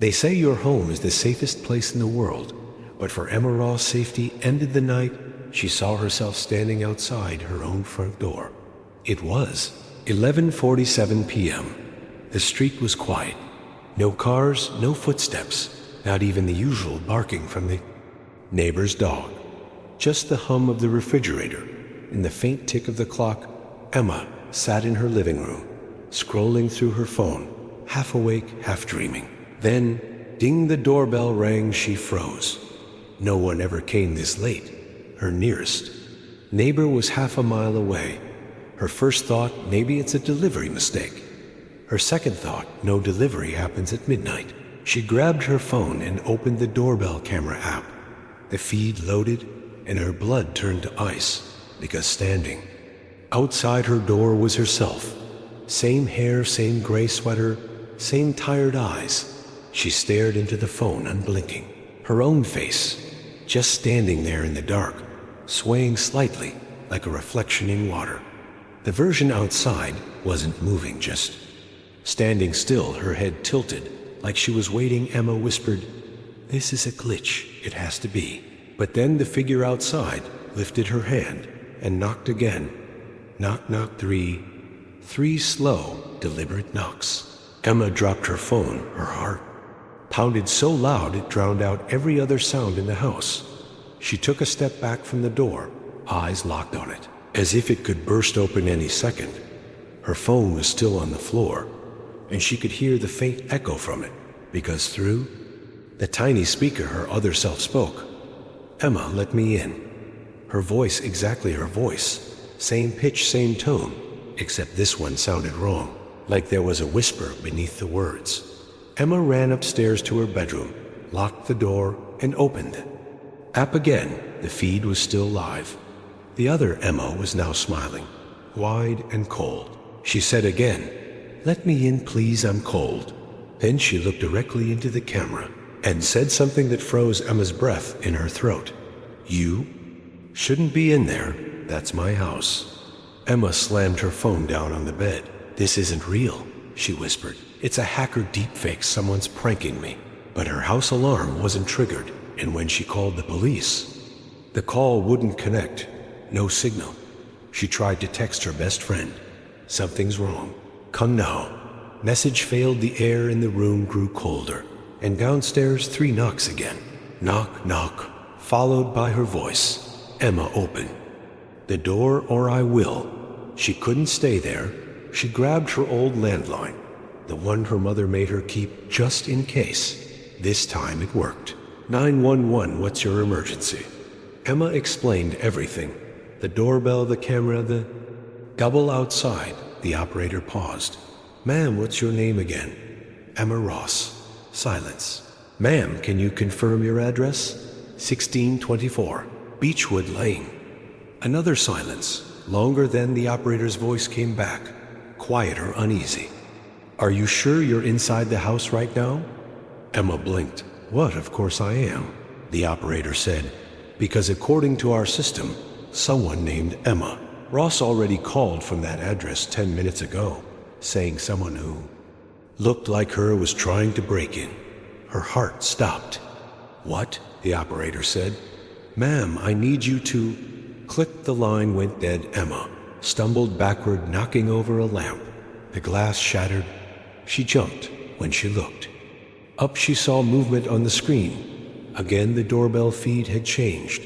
They say your home is the safest place in the world, but for Emma Ross' safety ended the night she saw herself standing outside her own front door. It was 11:47 p.m. The street was quiet. No cars, no footsteps, not even the usual barking from the neighbor's dog. Just the hum of the refrigerator and the faint tick of the clock. Emma sat in her living room, scrolling through her phone, half awake, half dreaming. Then, ding, the doorbell rang. She froze. No one ever came this late. Her nearest neighbor was half a mile away. Her first thought, maybe it's a delivery mistake. Her second thought, no delivery happens at midnight. She grabbed her phone and opened the doorbell camera app. The feed loaded, and her blood turned to ice, because standing outside her door was herself. Same hair, same gray sweater, same tired eyes. She stared into the phone, unblinking. Her own face, just standing there in the dark, swaying slightly like a reflection in water. The version outside wasn't moving, just standing still, her head tilted, like she was waiting. Emma whispered, "This is a glitch, it has to be." But then the figure outside lifted her hand and knocked again. Knock, knock, three. Three slow, deliberate knocks. Emma dropped her phone. Her heart pounded so loud it drowned out every other sound in the house. She took a step back from the door, eyes locked on it, as if it could burst open any second. Her phone was still on the floor, and she could hear the faint echo from it, because through the tiny speaker her other self spoke. "Emma, let me in." Her voice, exactly her voice. Same pitch, same tone, except this one sounded wrong, like there was a whisper beneath the words. Emma ran upstairs to her bedroom, locked the door, and opened it. App again. The feed was still live. The other Emma was now smiling, wide and cold. She said again, "Let me in, please, I'm cold." Then she looked directly into the camera and said something that froze Emma's breath in her throat. "You shouldn't be in there. That's my house." Emma slammed her phone down on the bed. "This isn't real," she whispered. "It's a hacker deepfake. Someone's pranking me." But her house alarm wasn't triggered, and when she called the police, the call wouldn't connect. No signal. She tried to text her best friend. "Something's wrong. Come now." Message failed. The air in the room grew colder, and downstairs 3 knocks again. Knock, knock, followed by her voice. "Emma, open the door or I will." She couldn't stay there. She grabbed her old landline, the one her mother made her keep just in case. This time it worked. 911, what's your emergency? Emma explained everything. The doorbell, the camera, the double outside. The operator paused. "Ma'am, what's your name again?" "Emma Ross." Silence. "Ma'am, can you confirm your address?" 1624 Beechwood Lane. Another silence. Longer. Then the operator's voice came back, quieter, uneasy. "Are you sure you're inside the house right now?" Emma blinked. "What, of course I am," the operator said, "because according to our system, someone named Emma Ross already called from that address 10 minutes ago, saying someone who looked like her was trying to break in." Her heart stopped. "What?" the operator said. "Ma'am, I need you to..." Click. The line went dead. Emma stumbled backward, knocking over a lamp. The glass shattered. She jumped when she looked. Up she saw movement on the screen. Again the doorbell feed had changed.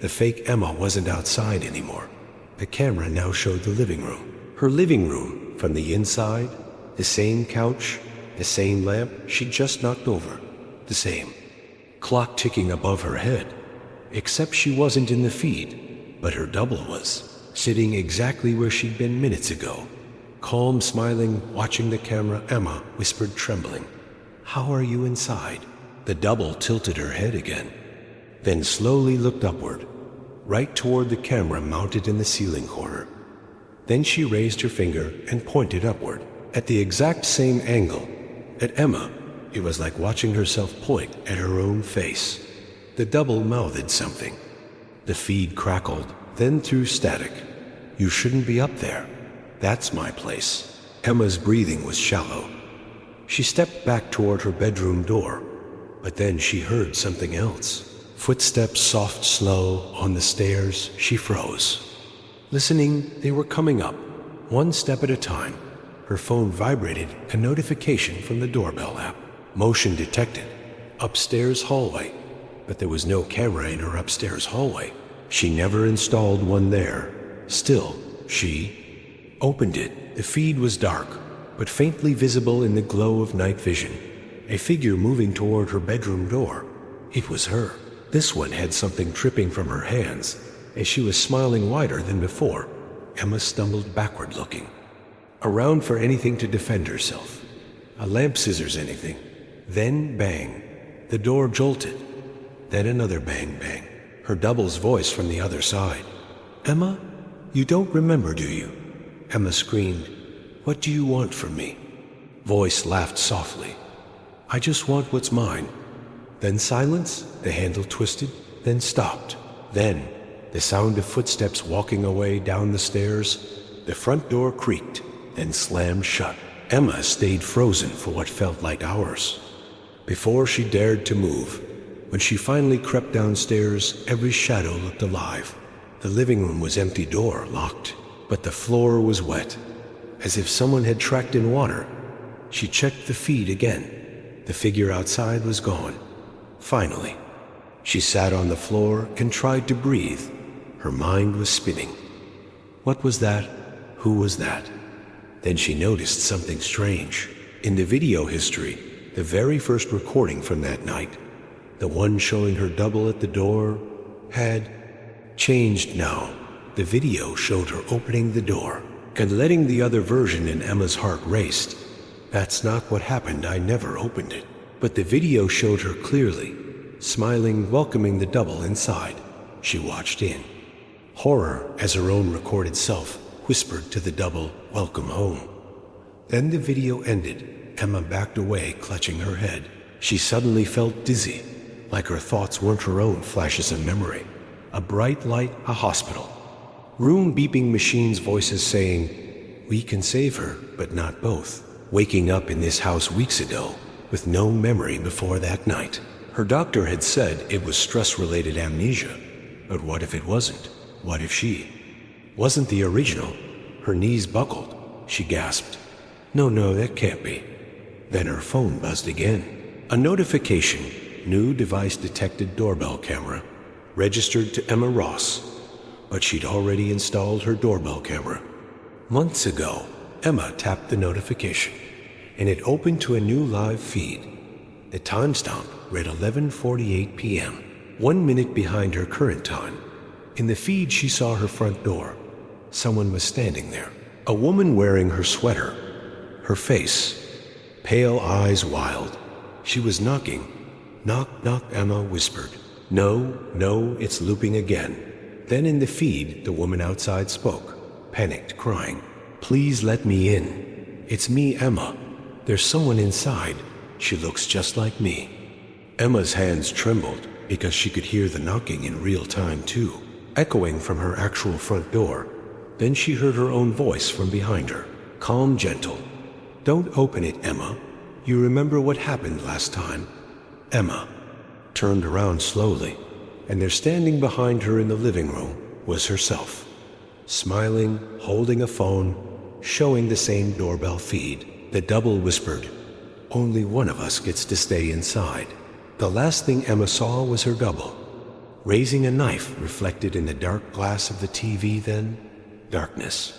The fake Emma wasn't outside anymore. The camera now showed the living room. Her living room from the inside. The same couch, the same lamp she'd just knocked over. The same clock ticking above her head. Except she wasn't in the feed, but her double was, sitting exactly where she'd been minutes ago. Calm, smiling, watching the camera. Emma whispered, trembling, "How are you inside?" The double tilted her head again, then slowly looked upward, right toward the camera mounted in the ceiling corner. Then she raised her finger and pointed upward, at the exact same angle. At Emma, it was like watching herself point at her own face. The double mouthed something. The feed crackled, then threw static. "You shouldn't be up there. That's my place." Emma's breathing was shallow. She stepped back toward her bedroom door, but then she heard something else. Footsteps, soft, slow, on the stairs. She froze. Listening, they were coming up, one step at a time. Her phone vibrated, a notification from the Doorbell app. Motion detected. Upstairs hallway. But there was no camera in her upstairs hallway. She never installed one there. Still, she opened it. The feed was dark, but faintly visible in the glow of night vision. A figure moving toward her bedroom door. It was her. This one had something dripping from her hands. As she was smiling wider than before, Emma stumbled backward looking. Around for anything to defend herself. A lamp, scissors, anything. Then bang. The door jolted. Then another bang bang. Her double's voice from the other side. "Emma, you don't remember, do you?" Emma screamed. "What do you want from me?" Voice laughed softly. "I just want what's mine." Then silence, the handle twisted, then stopped. Then the sound of footsteps walking away down the stairs. The front door creaked, then slammed shut. Emma stayed frozen for what felt like hours, before she dared to move. When she finally crept downstairs, every shadow looked alive. The living room was empty, door locked, but the floor was wet, as if someone had tracked in water. She checked the feed again. The figure outside was gone. Finally, she sat on the floor and tried to breathe. Her mind was spinning. What was that? Who was that? Then she noticed something strange. In the video history, the very first recording from that night, the one showing her double at the door, had changed now. The video showed her opening the door and letting the other version, and Emma's heart raced. That's not what happened. I never opened it. But the video showed her clearly, smiling, welcoming the double inside. She watched in. Horror, as her own recorded self, whispered to the double, "Welcome home." Then the video ended. Emma backed away, clutching her head. She suddenly felt dizzy, like her thoughts weren't her own flashes of memory. A bright light, a hospital. Room beeping machines, voices saying, "We can save her, but not both." Waking up in this house weeks ago, with no memory before that night. Her doctor had said it was stress-related amnesia, but what if it wasn't? What if she wasn't the original? Her knees buckled. She gasped. No, that can't be. Then her phone buzzed again. A notification. New device detected, doorbell camera. Registered to Emma Ross. But she'd already installed her doorbell camera. Months ago, Emma tapped the notification, and it opened to a new live feed. The timestamp read 11:48 p.m., 1 minute behind her current time. In the feed, she saw her front door. Someone was standing there. A woman wearing her sweater. Her face, pale, eyes wild. She was knocking. "Knock, knock," Emma whispered. No, it's looping again. Then in the feed, the woman outside spoke, panicked, crying, "Please let me in. It's me, Emma. There's someone inside. She looks just like me." Emma's hands trembled because she could hear the knocking in real time too, echoing from her actual front door. Then she heard her own voice from behind her, calm, gentle. "Don't open it, Emma. You remember what happened last time?" Emma turned around slowly, and there, standing behind her in the living room, was herself, smiling, holding a phone, showing the same doorbell feed. The double whispered, "Only one of us gets to stay inside." The last thing Emma saw was her double, raising a knife reflected in the dark glass of the TV, then darkness.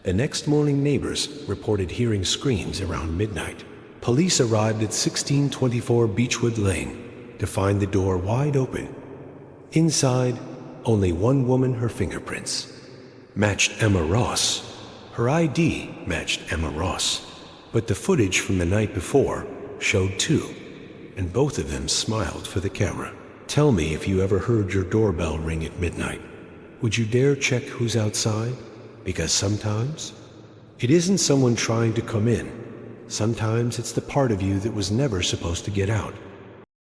The next morning, neighbors reported hearing screams around midnight. Police arrived at 1624 Beechwood Lane to find the door wide open. Inside, only one woman, her fingerprints matched Emma Ross. Her ID matched Emma Ross. But the footage from the night before showed two, and both of them smiled for the camera. Tell me if you ever heard your doorbell ring at midnight. Would you dare check who's outside? Because sometimes it isn't someone trying to come in. Sometimes it's the part of you that was never supposed to get out.